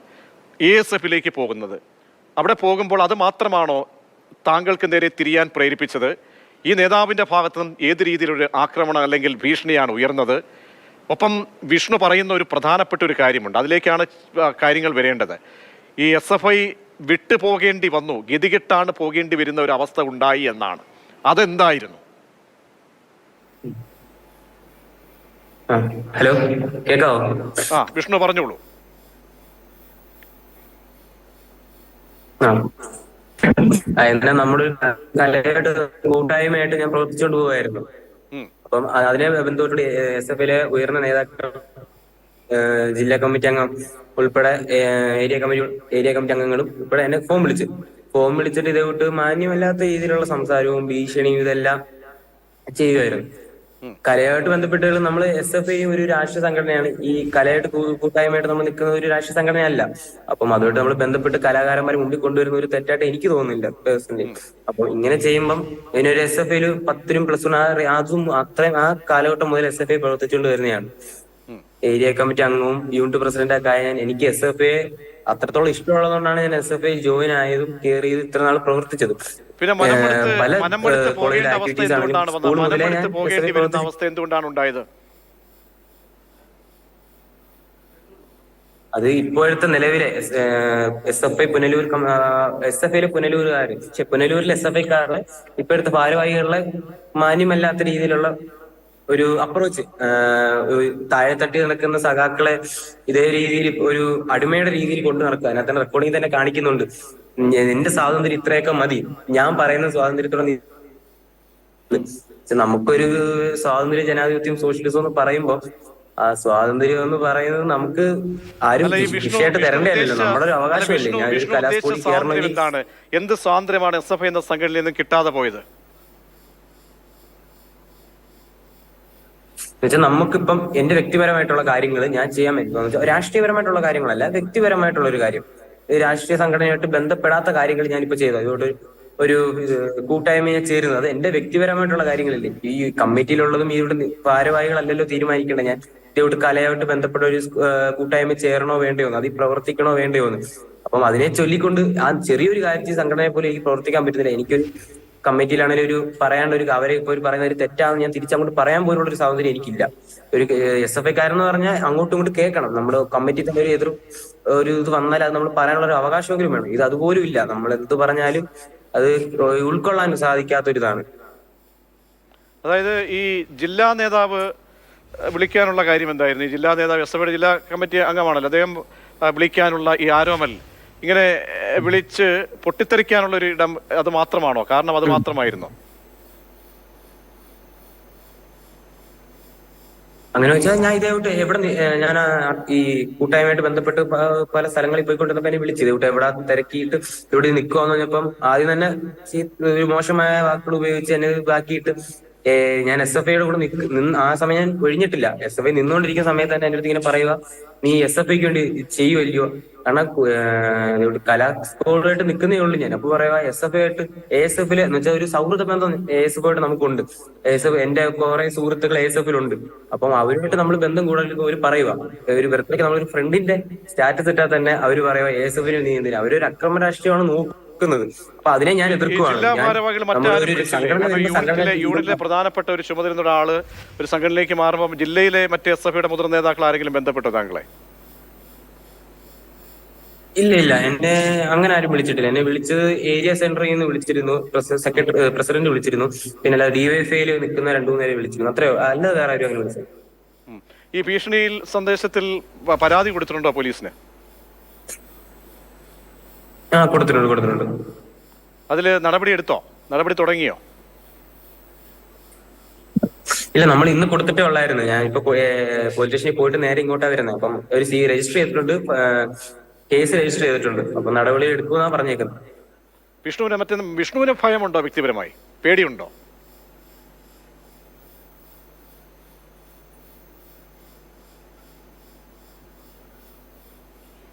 ASFലേക്ക് പോകുന്നത്. അവിടെ പോകുമ്പോൾ അത് മാത്രമാണോ താങ്കൾക്ക് നേരെ തിരിയാൻ പ്രേരിപ്പിച്ചത്? ഈ നേതാവിൻ്റെ ഭാഗത്തു നിന്നും ഏത് രീതിയിലൊരു ആക്രമണം അല്ലെങ്കിൽ ഭീഷണിയാണ് ഉയർന്നത്? ഒപ്പം വിഷ്ണു പറയുന്ന ഒരു പ്രധാനപ്പെട്ട ഒരു കാര്യമുണ്ട്, അതിലേക്കാണ് കാര്യങ്ങൾ വരേണ്ടത്. ഈ SFI വിട്ടു പോകേണ്ടി വന്നു, ഗതികെട്ടാണ് പോകേണ്ടി വരുന്ന ഒരു അവസ്ഥ ഉണ്ടായി എന്നാണ്. അതെന്തായിരുന്നു? ഹലോ, കേക്കാവോ? വിഷ്ണു പറഞ്ഞോളൂ. എന്നാ നമ്മുടെ കലയായിട്ട് കൂട്ടായ്മയായിട്ട് ഞാൻ പ്രവർത്തിച്ചുകൊണ്ട് പോവായിരുന്നു. അപ്പം അതിനെ ബന്ധപ്പെട്ട് SFIയിലെ ഉയർന്ന നേതാക്കൾ, ജില്ലാ കമ്മിറ്റി അംഗം ഉൾപ്പെടെ ഏരിയ കമ്മിറ്റി അംഗങ്ങളും ഉൾപ്പെടെ എന്നെ ഫോം വിളിച്ചിട്ട് ഇതേ വിട്ട് മാന്യമല്ലാത്ത രീതിയിലുള്ള സംസാരവും ഭീഷണിയും ഇതെല്ലാം ചെയ്യുമായിരുന്നു. കലയായിട്ട് ബന്ധപ്പെട്ട് നമ്മൾ SFI ഒരു രാഷ്ട്രീയ സംഘടനയാണ്. ഈ കലയായിട്ട് കൂട്ടായ്മയായിട്ട് നമ്മൾ നിൽക്കുന്ന ഒരു രാഷ്ട്രീയ സംഘടനയല്ല. അപ്പം അതുമായിട്ട് നമ്മൾ ബന്ധപ്പെട്ട് കലാകാരന്മാരെ മുമ്പിൽ കൊണ്ടുവരുന്ന ഒരു തെറ്റായിട്ട് എനിക്ക് തോന്നുന്നില്ല പേഴ്സണലി. അപ്പൊ ഇങ്ങനെ ചെയ്യുമ്പം ഇതിനൊരു SFI 10+1 അതും അത്രയും ആ കാലഘട്ടം മുതൽ SFI പ്രവർത്തിച്ചുകൊണ്ട് വരുന്നതാണ്. ഏരിയ കമ്മിറ്റി അംഗവും യൂണിറ്റ് പ്രസിഡന്റൊക്കെ ആയ എനിക്ക് SFI അത്രത്തോളം ഇഷ്ടമുള്ളതുകൊണ്ടാണ് ഞാൻ SFI ജോയിൻ ആയതും കയറിയത്, ഇത്ര നാൾ പ്രവർത്തിച്ചത്. പിന്നെ അവസ്ഥ എന്തുകൊണ്ടാണ് ഉണ്ടായത്? അത് ഇപ്പോഴത്തെ നിലവിലെ SFIയിലെ പുനലൂരുകാര്, പുനലൂരിലെ SFIക്കാരുടെ ഇപ്പോഴത്തെ ഭാരവാഹികളുടെ മാന്യമല്ലാത്ത രീതിയിലുള്ള ഒരു അപ്രോച്ച്, താഴെ തട്ടി നടക്കുന്ന സഖാക്കളെ ഇതേ രീതിയിൽ ഒരു അടിമയുടെ രീതിയിൽ കൊണ്ടു നടക്കുക. അതിനകത്ത് റെക്കോർഡിംഗ് തന്നെ കാണിക്കുന്നുണ്ട്. നിന്റെ സ്വാതന്ത്ര്യം ഇത്രയൊക്കെ മതി, ഞാൻ പറയുന്ന സ്വാതന്ത്ര്യത്തോടെ നമുക്കൊരു സ്വാതന്ത്ര്യ ജനാധിപത്യം സോഷ്യലിസം എന്ന് പറയുമ്പോ ആ സ്വാതന്ത്ര്യം എന്ന് പറയുന്നത് നമുക്ക് ആരും വിഷയമായിട്ട് തരേണ്ടതല്ലോ, നമ്മുടെ ഒരു അവകാശമല്ലേ. ഞാൻ ഒരു കലാസ്കൂളിൽ ചേർന്നെങ്കിൽ എന്ത് സ്വാതന്ത്ര്യമാണ് SFI എന്ന സംഘടനയിൽ നിന്നും കിട്ടാതെ പോയത്? എന്നുവെച്ചാൽ നമുക്കിപ്പം എന്റെ വ്യക്തിപരമായിട്ടുള്ള കാര്യങ്ങൾ ഞാൻ ചെയ്യാൻ പറ്റും. രാഷ്ട്രീയപരമായിട്ടുള്ള കാര്യങ്ങളല്ല, വ്യക്തിപരമായിട്ടുള്ള ഒരു കാര്യം, രാഷ്ട്രീയ സംഘടനയായിട്ട് ബന്ധപ്പെടാത്ത കാര്യങ്ങൾ ഞാനിപ്പോ ചെയ്തു. അതുകൊണ്ട് ഒരു കൂട്ടായ്മയെ ചേരുന്നത് എന്റെ വ്യക്തിപരമായിട്ടുള്ള കാര്യങ്ങളില്ലേ. ഈ കമ്മിറ്റിയിലുള്ളതും ഈ ഭാരവാഹികളല്ലല്ലോ തീരുമാനിക്കേണ്ടത്. ഞാൻ ഇതോട്ട് കലയായിട്ട് ബന്ധപ്പെട്ട ഒരു കൂട്ടായ്മ ചേരണോ വേണ്ടയോന്ന്, അതിൽ പ്രവർത്തിക്കണോ വേണ്ടയോന്ന്. അപ്പം അതിനെ ചൊല്ലിക്കൊണ്ട് ആ ചെറിയൊരു കാര്യത്തിൽ സംഘടനയെ പോലെ എനിക്ക് പ്രവർത്തിക്കാൻ പറ്റുന്നില്ല. എനിക്കൊരു കമ്മിറ്റിയിലാണെങ്കിലും ഒരു പറയാണ്ട് ഒരു അവരെ ഇപ്പൊ ഒരു പറയുന്ന ഒരു തെറ്റാണെന്ന് ഞാൻ തിരിച്ചങ്ങോട്ട് പറയാൻ പോലുള്ള ഒരു സ്വാതന്ത്ര്യം എനിക്കില്ല. ഒരു SFI കാരെന്ന് പറഞ്ഞാൽ അങ്ങോട്ടും ഇങ്ങോട്ട് കേൾക്കണം. നമ്മുടെ കമ്മിറ്റി തന്നെ ഒരു ഇത് വന്നാൽ അത് നമ്മൾ പറയാനുള്ള ഒരു അവകാശമെങ്കിലും വേണം. ഇത് അതുപോലും ഇല്ല. നമ്മൾ എന്ത് പറഞ്ഞാലും അത് ഉൾക്കൊള്ളാൻ സാധിക്കാത്തൊരിതാണ്. അതായത് ഈ ജില്ലാ നേതാവ് വിളിക്കാനുള്ള കാര്യം എന്തായിരുന്നു? ഈ ജില്ലാ നേതാവ് SFI ജില്ലാ കമ്മിറ്റി അംഗമാണല്ലോ, അദ്ദേഹം വിളിക്കാനുള്ള ഈ ആരോമൽ ഇങ്ങനെ വിളിച്ച് പൊട്ടിത്തെറിക്കാനുള്ള ഒരു ഇടം അത് മാത്രമാണോ? കാരണം അത് മാത്രമായിരുന്നോ? അങ്ങനെ വെച്ചാൽ ഞാൻ ഇതേവിട്ട് ഞാൻ ഈ കൂട്ടായ്മയായിട്ട് ബന്ധപ്പെട്ട് പല സ്ഥലങ്ങളിൽ പോയിക്കൊണ്ടിരുന്നപ്പോ എന്നെ വിളിച്ചത് ഇവിടെ എവിടെ തിരക്കിയിട്ട് ഇവിടെ നിൽക്കുവാന്ന് പറഞ്ഞപ്പം ആദ്യം തന്നെ ഒരു മോശമായ വാക്കുകൾ ഉപയോഗിച്ച് എന്നെ ഇതാക്കിയിട്ട് ഞാൻ SFIയുടെ കൂടെ ആ സമയം ഞാൻ ഒഴിഞ്ഞിട്ടില്ല. SFI നിന്നുകൊണ്ടിരിക്കുന്ന സമയത്ത് തന്നെ എന്റെ അടുത്ത് ഇങ്ങനെ പറയുക, നീ SFIക്ക് വേണ്ടി ചെയ്യുമല്ലയോ? കാരണം കലാസ്കോളായിട്ട് നിൽക്കുന്നേ ഉള്ളൂ ഞാൻ. അപ്പൊ പറയുക SFI ആയിട്ട് ASFല് എന്ന് വെച്ചാൽ ഒരു സൗഹൃദ ബന്ധം ASF ആയിട്ട് നമുക്കുണ്ട്. ASF എന്റെ കുറെ സുഹൃത്തുക്കൾ ASFലുണ്ട്. അപ്പം അവരുമായിട്ട് നമ്മൾ ബന്ധം കൂടുതൽ അവർ പറയുക, ഒരു ബർത്ത്ഡേക്ക് നമ്മളൊരു ഫ്രണ്ടിന്റെ സ്റ്റാറ്റസ് ഇട്ടാൽ തന്നെ അവർ പറയുക ASFന് നീ എന്തിനാ, അവരൊരു അക്രമ രാഷ്ട്രീയമാണ് നോക്കുന്നത്. അപ്പൊ അതിനെ ഞാൻ എതിർക്കുവാണ്. യൂണിറ്റിലെ പ്രധാനപ്പെട്ട ഒരു ചുമതല ആള് ഒരു സംഘടനയിലേക്ക് മാറുമ്പോൾ ജില്ലയിലെ മറ്റ് SFIയുടെ മുതിർന്ന നേതാക്കൾ ആരെങ്കിലും ബന്ധപ്പെട്ടോ താങ്കളെ? ഇല്ല, എന്നെ അങ്ങനെ ആരും വിളിച്ചിട്ടില്ല. എന്നെ വിളിച്ചത് ഏരിയ സെന്ററിൽ നിന്ന് വിളിച്ചിരുന്നു, പ്രസിഡന്റ് വിളിച്ചിരുന്നു, പിന്നെ DYFIയിൽ നിൽക്കുന്ന 2-3 പേരെ വിളിച്ചിരുന്നു. അത്രയോ, അല്ലാതെ വേറെ ആരും അങ്ങനെ വിളിച്ചത്. ഈ ഭീഷണിയിൽ സന്ദേശത്തിൽ പരാതി കൊടുത്തിട്ടുണ്ടോ പോലീസിന്? കൊടുത്തിട്ടുണ്ട്. അതില് നടപടി എടുത്തോ? നടപടി തുടങ്ങിയോ? ഇല്ല, നമ്മൾ ഇന്ന് കൊടുത്തിട്ടേ ഉള്ളായിരുന്നു. ഞാൻ ഇപ്പൊ പോലീസ് സ്റ്റേഷനിൽ പോയിട്ട് നേരെ ഇങ്ങോട്ടാ വരുന്നത്. അപ്പം ഒരു രജിസ്റ്റർ ചെയ്തിട്ടുണ്ട്, കേസ് രജിസ്റ്റർ ചെയ്തിട്ടുണ്ട്. അപ്പൊ നടപടി എടുക്കുമെന്നാ പറഞ്ഞേക്കുന്നത്. വിഷ്ണുവിന് ഭയമുണ്ടോ? വ്യക്തിപരമായി പേടിയുണ്ടോ?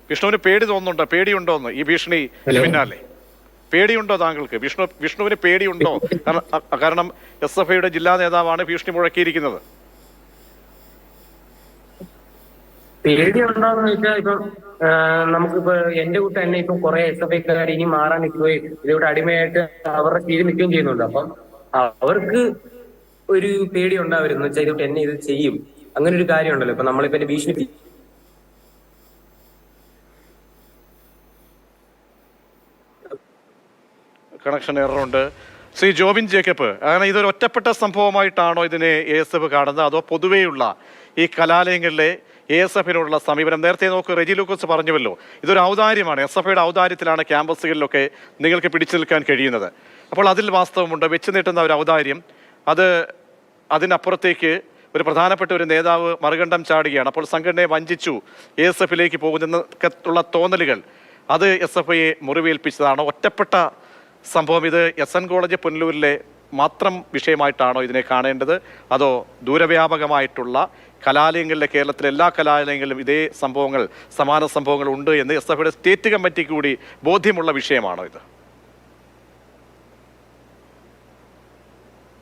വിഷ്ണുവിന് പേടി തോന്നുന്നുണ്ടോ? പേടിയുണ്ടോന്ന് ഈ ഭീഷണി പിന്നാലെ പേടിയുണ്ടോ താങ്കൾക്ക്? വിഷ്ണുവിന് പേടിയുണ്ടോ? കാരണം SFIയുടെ ജില്ലാ നേതാവാണ് ഭീഷണി മുഴക്കിയിരിക്കുന്നത്. പേടിയുണ്ടോന്ന് ചോദിച്ചാൽ ഇപ്പം നമുക്കിപ്പോ എന്റെ കൂട്ടം തന്നെ ഇപ്പം കുറെ SFIക്കാർ ഇനി മാറാൻ നിൽക്കുകയും ഇതിവിടെ അടിമയായിട്ട് അവരുടെ കീഴിൽ നിൽക്കുകയും ചെയ്യുന്നുണ്ട്. അപ്പം അവർക്ക് ഒരു പേടി ഉണ്ടാവരുന്നു വെച്ചാൽ ഇതോട്ട് എന്നെ ഇത് ചെയ്യും, അങ്ങനെ ഒരു കാര്യം ഉണ്ടല്ലോ. ഇപ്പൊ നമ്മളിപ്പോ എന്റെ ഭീഷണി കണക്ഷൻ എററുണ്ട്. ശ്രീ ജോബിൻ ജേക്കബ്, അങ്ങനെ ഇതൊരു ഒറ്റപ്പെട്ട സംഭവമായിട്ടാണോ ഇതിനെ ASF കാണുന്നത്, അതോ പൊതുവെയുള്ള ഈ കലാലയങ്ങളിലെ ASFിനോടുള്ള സമീപനം? നേരത്തെ നോക്ക്, റെജി ലൂക്കോസ് പറഞ്ഞുവല്ലോ, ഇതൊരു ഔദാര്യമാണ്. SFIയുടെ ഔദാര്യത്തിലാണ് ക്യാമ്പസുകളിലൊക്കെ നിങ്ങൾക്ക് പിടിച്ചു നിൽക്കാൻ കഴിയുന്നത്. അപ്പോൾ അതിൽ വാസ്തവമുണ്ട്. വെച്ച് നീട്ടുന്ന ഒരു ഔദാര്യം, അതിനപ്പുറത്തേക്ക് ഒരു പ്രധാനപ്പെട്ട ഒരു നേതാവ് മറുകണ്ഠം ചാടുകയാണ്. അപ്പോൾ സംഘടനയെ വഞ്ചിച്ചു ASFിലേക്ക് പോകുന്നതിനുള്ള തോന്നലുകൾ അത് SFIയെ മുറിവേൽപ്പിച്ചതാണോ? ഒറ്റപ്പെട്ട സംഭവം ഇത് SN കോളേജ് പുനലൂരിലെ മാത്രം വിഷയമായിട്ടാണോ ഇതിനെ കാണേണ്ടത്, അതോ ദൂരവ്യാപകമായിട്ടുള്ള കലാലയങ്ങളിലെ, കേരളത്തിലെ എല്ലാ കലാലയങ്ങളിലും ഇതേ സംഭവങ്ങൾ, സമാന സംഭവങ്ങൾ ഉണ്ട് എന്ന് SFIയുടെ സ്റ്റേറ്റ് കമ്മിറ്റിക്ക് കൂടി ബോധ്യമുള്ള വിഷയമാണോ ഇത്?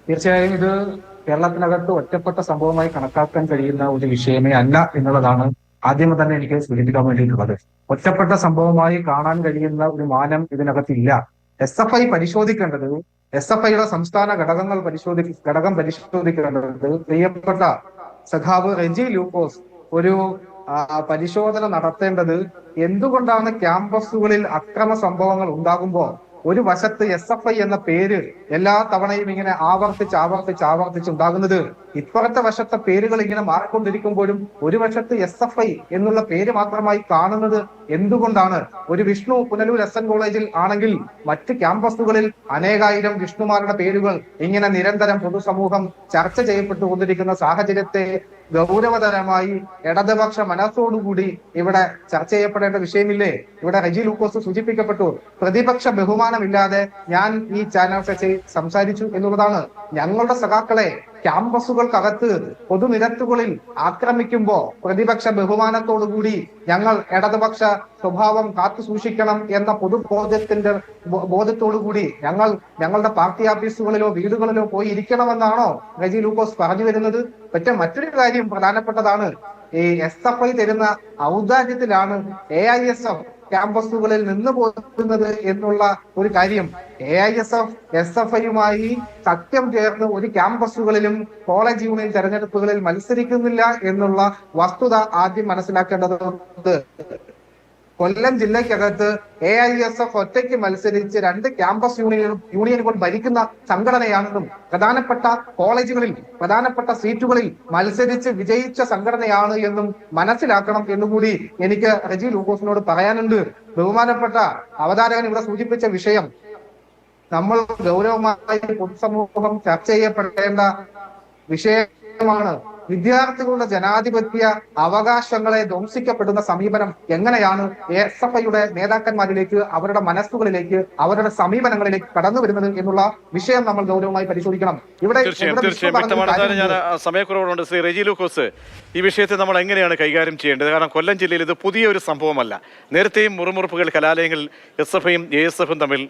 തീർച്ചയായും ഇത് കേരളത്തിനകത്ത് ഒറ്റപ്പെട്ട സംഭവമായി കണക്കാക്കാൻ കഴിയുന്ന ഒരു വിഷയമേ അല്ല എന്നുള്ളതാണ് ആദ്യമേ തന്നെ എനിക്ക് സൂചിപ്പിക്കാൻ വേണ്ടിയിട്ടുള്ളത്. ഒറ്റപ്പെട്ട സംഭവമായി കാണാൻ കഴിയുന്ന ഒരു മാനം ഇതിനകത്തില്ല. SFI പരിശോധിക്കേണ്ടത്, SFIയുടെ സംസ്ഥാന ഘടകം പരിശോധിക്കേണ്ടത് പ്രിയപ്പെട്ട സഖാവ് റെജി ലൂക്കോസ് ഒരു പരിശോധന നടത്തേണ്ടത് എന്തുകൊണ്ടാണ് ക്യാമ്പസുകളിൽ അക്രമ സംഭവങ്ങൾ ഉണ്ടാകുമ്പോൾ ഒരു വശത്ത് SFI എന്ന പേര് എല്ലാ തവണയും ഇങ്ങനെ ആവർത്തിച്ചുണ്ടാകുന്നത്, ഇപ്പുറത്തെ വശത്തെ പേരുകൾ ഇങ്ങനെ മാറിക്കൊണ്ടിരിക്കുമ്പോഴും ഒരു വശത്ത് SFI എന്നുള്ള പേര് മാത്രമായി കാണുന്നത് എന്തുകൊണ്ടാണ്? ഒരു വിഷ്ണു പുനലൂർ SN കോളേജിൽ ആണെങ്കിൽ മറ്റ് ക്യാമ്പസുകളിൽ അനേകായിരം വിഷ്ണുമാരുടെ പേരുകൾ ഇങ്ങനെ നിരന്തരം പൊതുസമൂഹം ചർച്ച ചെയ്യപ്പെട്ടുകൊണ്ടിരിക്കുന്ന സാഹചര്യത്തെ ഗൗരവതരമായി ഇടതുപക്ഷ മനസ്സോടുകൂടി ഇവിടെ ചർച്ച ചെയ്യപ്പെടേണ്ട വിഷയമില്ലേ? ഇവിടെ റെജി ലൂക്കോസ് സൂചിപ്പിക്കപ്പെട്ടു, പ്രതിപക്ഷ ബഹുമാനമില്ലാതെ ഞാൻ ഈ ചാനൽ ചർച്ചയിൽ സംസാരിച്ചു എന്നുള്ളതാണ്. ഞങ്ങളുടെ സഖാക്കളെ ക്യാമ്പസുകൾക്കകത്ത് പൊതുനിരത്തുകളിൽ ആക്രമിക്കുമ്പോ പ്രതിപക്ഷ ബഹുമാനത്തോടുകൂടി ഞങ്ങൾ ഇടതുപക്ഷ സ്വഭാവം കാത്തു സൂക്ഷിക്കണം എന്ന ബോധത്തോടുകൂടി ഞങ്ങളുടെ പാർട്ടി ഓഫീസുകളിലോ വീടുകളിലോ പോയി ഇരിക്കണമെന്നാണോ റെജി ലൂക്കോസ് പറഞ്ഞു വരുന്നത്? മറ്റൊരു കാര്യം പ്രധാനപ്പെട്ടതാണ്. ഈ SFI തരുന്ന ഔദാര്യത്തിലാണ് AISF ക്യാമ്പസുകളിൽ നിന്ന് പോകുന്നത് എന്നുള്ള ഒരു കാര്യം AISF SFIയുമായി സഖ്യം ചേർന്ന് ഒരു ക്യാമ്പസുകളിലും കോളേജ് യൂണിയൻ തെരഞ്ഞെടുപ്പുകളിൽ മത്സരിക്കുന്നില്ല എന്നുള്ള വസ്തുത ആദ്യം മനസ്സിലാക്കേണ്ടതുണ്ട്. കൊല്ലം ജില്ലയ്ക്കകത്ത് AISF ഒറ്റയ്ക്ക് മത്സരിച്ച് 2 ക്യാമ്പസ് യൂണിയനുകൾ ഭരിക്കുന്ന സംഘടനയാണെന്നും പ്രധാനപ്പെട്ട കോളേജുകളിൽ പ്രധാനപ്പെട്ട സീറ്റുകളിൽ മത്സരിച്ച് വിജയിച്ച സംഘടനയാണ് എന്നും മനസ്സിലാക്കണം എന്നുകൂടി എനിക്ക് റെജി ലൂക്കോസിനോട് പറയാനുണ്ട്. ബഹുമാനപ്പെട്ട അവതാരകൻ ഇവിടെ സൂചിപ്പിച്ച വിഷയം നമ്മൾ ഗൗരവമായി പൊതുസമൂഹം ചർച്ച ചെയ്യപ്പെടേണ്ട വിഷയമാണ്. വിദ്യാർത്ഥികളുടെ ജനാധിപത്യ അവകാശങ്ങളെ ധ്വംസിക്കപ്പെടുന്ന സമീപനം എങ്ങനെയാണ് SFIയുടെ നേതാക്കന്മാരിലേക്ക്, അവരുടെ മനസ്സുകളിലേക്ക്, അവരുടെ സമീപനങ്ങളിലേക്ക് കടന്നു വരുന്നത് എന്നുള്ള വിഷയം നമ്മൾ ഗൗരവമായി പരിശോധിക്കണം. ഇവിടെ ഞാൻ സമയക്കുറവുണ്ട്. ശ്രീ റെജി ലൂക്കോസ്, ഈ വിഷയത്തെ നമ്മൾ എങ്ങനെയാണ് കൈകാര്യം ചെയ്യേണ്ടത്? കാരണം കൊല്ലം ജില്ലയിൽ ഇത് പുതിയ ഒരു സംഭവമല്ല. നേരത്തെയും മുറിമുറുപ്പുകൾ കലാലയങ്ങളിൽ SFIയും ASFും തമ്മിൽ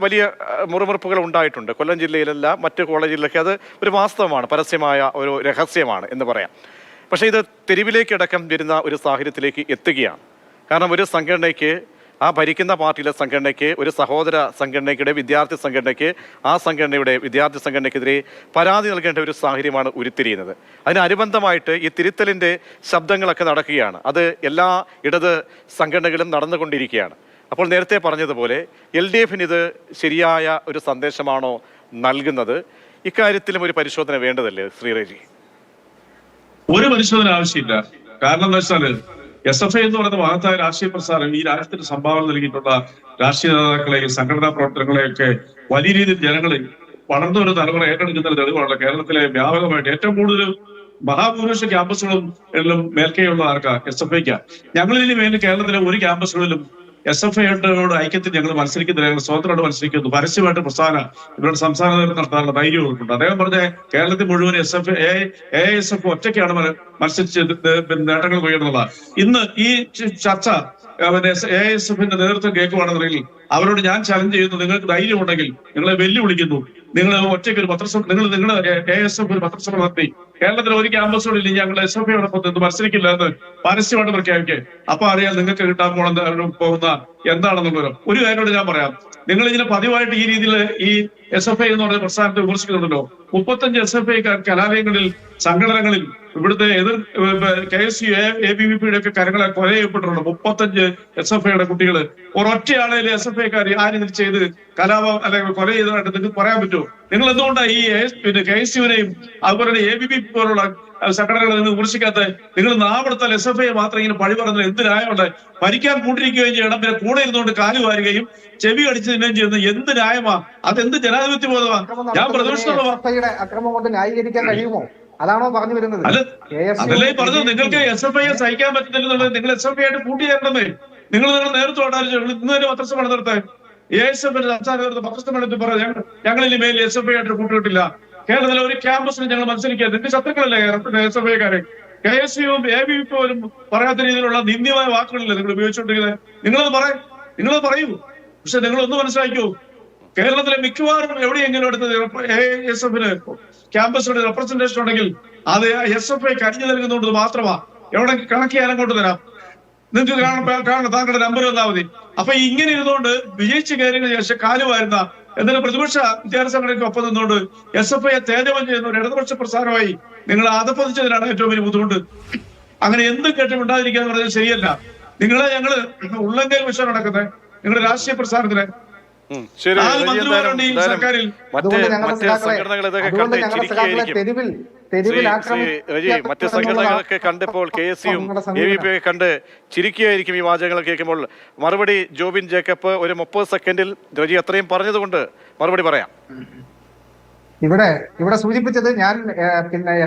വലിയ മുറിമുറുപ്പുകൾ ഉണ്ടായിട്ടുണ്ട്. കൊല്ലം ജില്ലയിലല്ല, മറ്റ് കോളേജിലൊക്കെ അത് ഒരു വാസ്തവമാണ്, പരസ്യമായ ഒരു രഹസ്യമാണ് എന്ന് പറയാം. പക്ഷേ ഇത് തെരുവിലേക്കടക്കം വരുന്ന ഒരു സാഹചര്യത്തിലേക്ക് എത്തുകയാണ്. കാരണം ഒരു സംഘടനയ്ക്ക്, ആ ഭരിക്കുന്ന പാർട്ടിയിലെ സംഘടനയ്ക്ക്, ഒരു സഹോദര സംഘടനയ്ക്കിടെ വിദ്യാർത്ഥി സംഘടനയ്ക്ക്, ആ സംഘടനയുടെ വിദ്യാർത്ഥി സംഘടനയ്ക്കെതിരെ പരാതി നൽകേണ്ട ഒരു സാഹചര്യമാണ് ഉരുത്തിരിയുന്നത്. അതിനനുബന്ധമായിട്ട് ഈ തിരുത്തലിൻ്റെ ശബ്ദങ്ങളൊക്കെ നടക്കുകയാണ്. അത് എല്ലാ ഇടത് സംഘടനകളും നടന്നുകൊണ്ടിരിക്കുകയാണ്. അപ്പോൾ നേരത്തെ പറഞ്ഞതുപോലെ LDFന് ഇത് ശരിയായ ഒരു സന്ദേശമാണോ നൽകുന്നത്? ഇക്കാര്യത്തിലും ഒരു പരിശോധന വേണ്ടതല്ലേ ശ്രീ റെജി? ഒരു പരിശോധന ആവശ്യമില്ല. കാരണം എന്താ വെച്ചാല് SFI എന്ന് പറയുന്ന മഹത്തായ രാഷ്ട്രീയ പ്രസ്ഥാനം ഈ രാജ്യത്തിന് സംഭാവന നൽകിയിട്ടുള്ള രാഷ്ട്രീയ നേതാക്കളെയും സംഘടനാ പ്രവർത്തനങ്ങളെയൊക്കെ വലിയ രീതിയിൽ ജനങ്ങളിൽ വളർന്ന ഒരു തലമുറ ഏറ്റെടുക്കുന്ന തെളിവാണല്ലോ. കേരളത്തിലെ വ്യാപകമായിട്ട് ഏറ്റവും കൂടുതൽ മഹാഭൂരിപക്ഷ ക്യാമ്പസുകളും എല്ലാം മേൽക്കൈയുള്ള ആർക്കാ? SFIക്കാ. ഞങ്ങളിതിന് വേണ്ടി കേരളത്തിലെ ഒരു ക്യാമ്പസുകളിലും SFIയോട് ഐക്യത്തിൽ ഞങ്ങൾ മത്സരിക്കുന്നില്ല, ഞങ്ങൾ സ്വതന്ത്രമായിട്ട് മത്സരിക്കുന്നു. പരസ്യമായിട്ട് പ്രസ്ഥാന ഇവരുടെ സംസ്ഥാന നേതൃത്വം നടത്താനുള്ള ധൈര്യം ഉൾപ്പെടും. അദ്ദേഹം പറഞ്ഞ കേരളത്തിൽ മുഴുവൻ AISF ഒറ്റയ്ക്കാണ് മത്സരിച്ച് നേട്ടങ്ങൾ കൊയ്യുന്നത്. ഇന്ന് ഈ ചർച്ച AISFന്റെ നേതൃത്വം കേൾക്കുവാണെന്നുണ്ടെങ്കിൽ അവരോട് ഞാൻ ചലഞ്ച് ചെയ്യുന്നു, നിങ്ങൾക്ക് ധൈര്യമുണ്ടെങ്കിൽ നിങ്ങളെ വെല്ലുവിളിക്കുന്നു, നിങ്ങൾ ഒറ്റയ്ക്ക് ഒരു പത്രസഭ നിങ്ങൾ AISF ഒരു പത്രസഭ നടത്തി കേരളത്തിലെ ഒരു ക്യാമ്പസുകളിൽ ഞങ്ങൾ SFIയോടൊപ്പം നിന്ന് മത്സരിക്കില്ല എന്ന് പരസ്യമായിട്ട് പ്രഖ്യാപിക്കുക. അപ്പൊ അറിയാം നിങ്ങൾക്ക് കിട്ടാൻ പോകുന്ന എന്താണെന്നുള്ളത്. ഒരു കാര്യമോട് ഞാൻ പറയാം, നിങ്ങൾ ഇതിനെ പതിവായിട്ട് ഈ രീതിയിൽ ഈ SFI എന്ന് പറയുന്ന പ്രസ്ഥാനത്തെ വിമർശിക്കുന്നുണ്ടല്ലോ. 35 SFI കലാലയങ്ങളിൽ, സംഘടനകളിൽ ഇവിടുത്തെ എതിർ KSU ABVPയുടെ ഒക്കെ കരങ്ങളെ കൊല ചെയ്യപ്പെട്ടിട്ടുണ്ട്. 35 SFIയുടെ കുട്ടികൾ. ഒരൊറ്റയാളെ SFIക്കാർ ആരും ചെയ്ത് കലാപം അല്ലെങ്കിൽ കൊല ചെയ്തതായിട്ട് നിങ്ങൾക്ക് പറയാൻ പറ്റുമോ? നിങ്ങൾ എന്തുകൊണ്ടാണ് ഈ KSUവിനെയും അതുപോലെ ABVP പോലുള്ള സംഘടനകളെ നിങ്ങൾ വിമർശിക്കാത്ത? നിങ്ങൾ നാവെടുത്താൽ SFI മാത്രം ഇങ്ങനെ പഴി പറഞ്ഞത് എന്ത് ന്യായമുണ്ട്? ഭരിക്കാൻ കൂട്ടിരിക്കുകയും ചെയ്യണം, പിന്നെ കൂടെ ഇരുന്നുകൊണ്ട് കാലു വാരുകയും ചെവി കടിച്ചു തിന്നുകയും ചെയ്യുന്നത് എന്ത് ന്യായമാ? അതെന്ത് ജനാധിപത്യ ബോധമാണ്? ഞാൻ പ്രതിപക്ഷമുള്ള അക്രമം കൊണ്ട് ന്യായീകരിക്കാൻ കഴിയുമോ? അതാണോ പറഞ്ഞു വരുന്നത്? അതല്ലേ പറഞ്ഞത്, നിങ്ങൾക്ക് SFIയെ സഹിക്കാൻ പറ്റുന്നില്ലെന്നുള്ളത് നിങ്ങൾ SFI ആയിട്ട് കൂട്ടിയേരണമെന്നേ. നിങ്ങൾ നേതൃത്വം ഇന്ന് തന്നെ പത്രസഭ നടത്താൻ AISFന്റെ സംസ്ഥാന നേതൃത്വം പത്രസമ്മേളനത്തിൽ പറയാം, ഞങ്ങളിൽ മേലിൽ SFI ആയിട്ട് കൂട്ടിയിട്ടില്ല. കേരളത്തിലെ ഒരു ക്യാമ്പസിന് ഞങ്ങൾ മത്സരിക്കുക. നിന്റെ ശത്രുക്കളല്ലേ SFIക്കാരെ? KSUവും ABVP പോലും പറയാത്ത രീതിയിലുള്ള നിന്ദ്യമായ വാക്കുകളില്ലേ നിങ്ങൾ ഉപയോഗിച്ചുകൊണ്ടിരിക്കുന്നത്? നിങ്ങളത് പറയൂ. പക്ഷെ നിങ്ങളൊന്ന് മനസ്സിലാക്കൂ, കേരളത്തിലെ മിക്കവാറും എവിടെയെങ്കിലും എടുത്തത് AISFന് ക്യാമ്പസിന്റെ റെപ്രസെന്റേഷൻ ഉണ്ടെങ്കിൽ അത് SFI കരിഞ്ഞു നൽകുന്നത് മാത്രമാ. എവിടെ കണക്കിയാലും കൊണ്ട് തരാം, നിങ്ങൾക്ക് കാണണം, താങ്കളുടെ നമ്പർ തന്നാൽ മതി. അപ്പൊ ഇങ്ങനെ ഇരുന്നുകൊണ്ട് വിജയിച്ച് കയറിയതിനു ശേഷം കാലുവാരുന്ന എന്നിട്ട് പ്രതിപക്ഷ വിദ്യാർത്ഥി സംഘടനയ്ക്ക് ഒപ്പം നിന്നുകൊണ്ട് SFIയെ തേജവം ചെയ്യുന്ന ഒരു ഇടതുപക്ഷ പ്രസ്ഥാനമായി നിങ്ങൾ ആദപ്പതിച്ചതിനാണ് ഏറ്റവും വലിയ ബുദ്ധിമുട്ട്. അങ്ങനെ എന്തും കേട്ടുണ്ടാതിരിക്കാന്ന് പറഞ്ഞത് ശരിയല്ല. ഞങ്ങള് ഉള്ളങ്കയിൽ വിഷയം നടക്കുന്നത് നിങ്ങളുടെ രാഷ്ട്രീയ പ്രസ്ഥാനത്തിന് സർക്കാരിൽ മറ്റ് സംഘടനകളൊക്കെ കണ്ടപ്പോൾ KSUവും ABVP കണ്ട് ചിരിക്കുകയായിരിക്കും ഈ വാചകങ്ങൾ കേൾക്കുമ്പോൾ. മറുപടി ജോബിൻ ജേക്കബ് ഒരു 30 സെക്കൻഡിൽ രജി അത്രയും പറഞ്ഞതുകൊണ്ട് മറുപടി പറയാം. ഇവിടെ സൂചിപ്പിച്ചത് ഞാൻ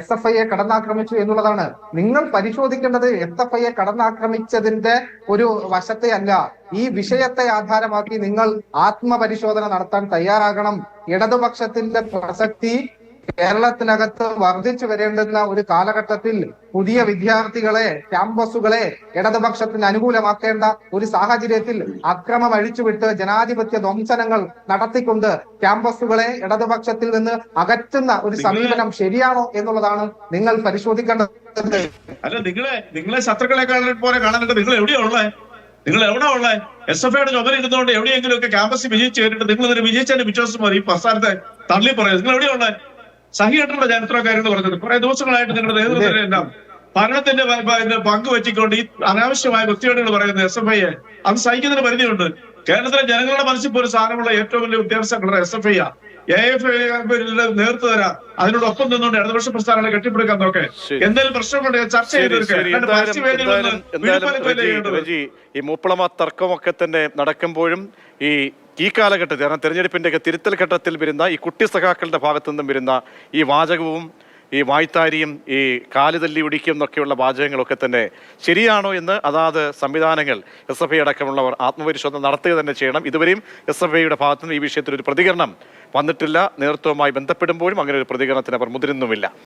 SFIയെ കടന്നാക്രമിച്ചു എന്നുള്ളതാണ്. നിങ്ങൾ പരിശോധിക്കേണ്ടത് SFIയെ കടന്നാക്രമിച്ചതിന്റെ ഒരു വശത്തെ അല്ല, ഈ വിഷയത്തെ ആധാരമാക്കി നിങ്ങൾ ആത്മപരിശോധന നടത്താൻ തയ്യാറാകണം. ഇടതുപക്ഷത്തിന്റെ പ്രസക്തി കേരളത്തിനകത്ത് വർദ്ധിച്ചു വരേണ്ടുന്ന ഒരു കാലഘട്ടത്തിൽ പുതിയ വിദ്യാർത്ഥികളെ, ക്യാമ്പസുകളെ ഇടതുപക്ഷത്തിന് അനുകൂലമാക്കേണ്ട ഒരു സാഹചര്യത്തിൽ അക്രമം അഴിച്ചുവിട്ട് ജനാധിപത്യ ധ്വംസനങ്ങൾ നടത്തിക്കൊണ്ട് ക്യാമ്പസുകളെ ഇടതുപക്ഷത്തിൽ നിന്ന് അകറ്റുന്ന ഒരു സമീപനം ശരിയാണോ എന്നുള്ളതാണ് നിങ്ങൾ പരിശോധിക്കേണ്ടത്. അല്ല, നിങ്ങളെ ശത്രുക്കളെ പോലെ കാണാനായിട്ട് നിങ്ങൾ എവിടെയാ ഉള്ളത്? നിങ്ങൾ എവിടെ ഉള്ള SFIയുടെ ചുമതല ഇരുന്നുകൊണ്ട് എവിടെയെങ്കിലും ഒക്കെ ക്യാമ്പസിൽ വിജയിച്ച് കയറിയിട്ട് നിങ്ങൾ ഇതിന് വിജയിച്ചതിന്റെ വിശ്വാസം മതി ഈ പ്രസ്ഥാനത്തെ തള്ളി പറയുന്നത്. നിങ്ങൾ എവിടെയുള്ള സഹിയായിട്ടുള്ള ഞാൻ എത്ര കാര്യങ്ങൾ പറഞ്ഞത് കുറെ ദിവസങ്ങളായിട്ട് നിങ്ങളുടെ നേതൃത്വത്തിലെല്ലാം ഭരണത്തിന്റെ പങ്ക് വെച്ചിക്കൊണ്ട് ഈ അനാവശ്യമായ വൃത്തികേടുകൾ പറയുന്നത് SFIയെ അത് സഹിക്കുന്നതിന് പരിധിയുണ്ട്. കേരളത്തിലെ ജനങ്ങളുടെ മനസ്സിൽ പോലും സാധനമുള്ള ഏറ്റവും വലിയ വിദ്യാഭ്യാസ സംഘടന SFI AFI നേതൃത്വം തരാം. അതിനോടൊപ്പം നിന്നുകൊണ്ട് ഇടതുപക്ഷ പ്രസ്ഥാനങ്ങളെ കെട്ടിപ്പിടിക്കാൻ നോക്കെ എന്തെങ്കിലും പ്രശ്നമുണ്ടെങ്കിൽ ചർച്ച ഈ മൂപ്പളമ തർക്കമൊക്കെ തന്നെ നടക്കുമ്പോഴും ഈ കാലഘട്ടത്തിൽ കാരണം തെരഞ്ഞെടുപ്പിന്റെ തിരുത്തൽ ഘട്ടത്തിൽ വരുന്ന ഈ കുട്ടി സഖാക്കളുടെ ഭാഗത്തു നിന്നും വരുന്ന ഈ വാചകവും ഈ വായ്ത്താരിയും ഈ കാലുതല്ലി ഒടിക്കും എന്നൊക്കെയുള്ള വാചകങ്ങളൊക്കെ തന്നെ ശരിയാണോ എന്ന് അതാത് സംവിധാനങ്ങൾ SFI അടക്കമുള്ളവർ ആത്മപരിശോധന നടത്തുക തന്നെ ചെയ്യണം. ഇതുവരെയും SFIയുടെ ഭാഗത്തുനിന്ന് ഈ വിഷയത്തിൽ ഒരു പ്രതികരണം വന്നിട്ടില്ല. നേതൃത്വവുമായി ബന്ധപ്പെടുമ്പോഴും അങ്ങനെ ഒരു പ്രതികരണത്തിന് അവർ മുതിരുന്നുമില്ല.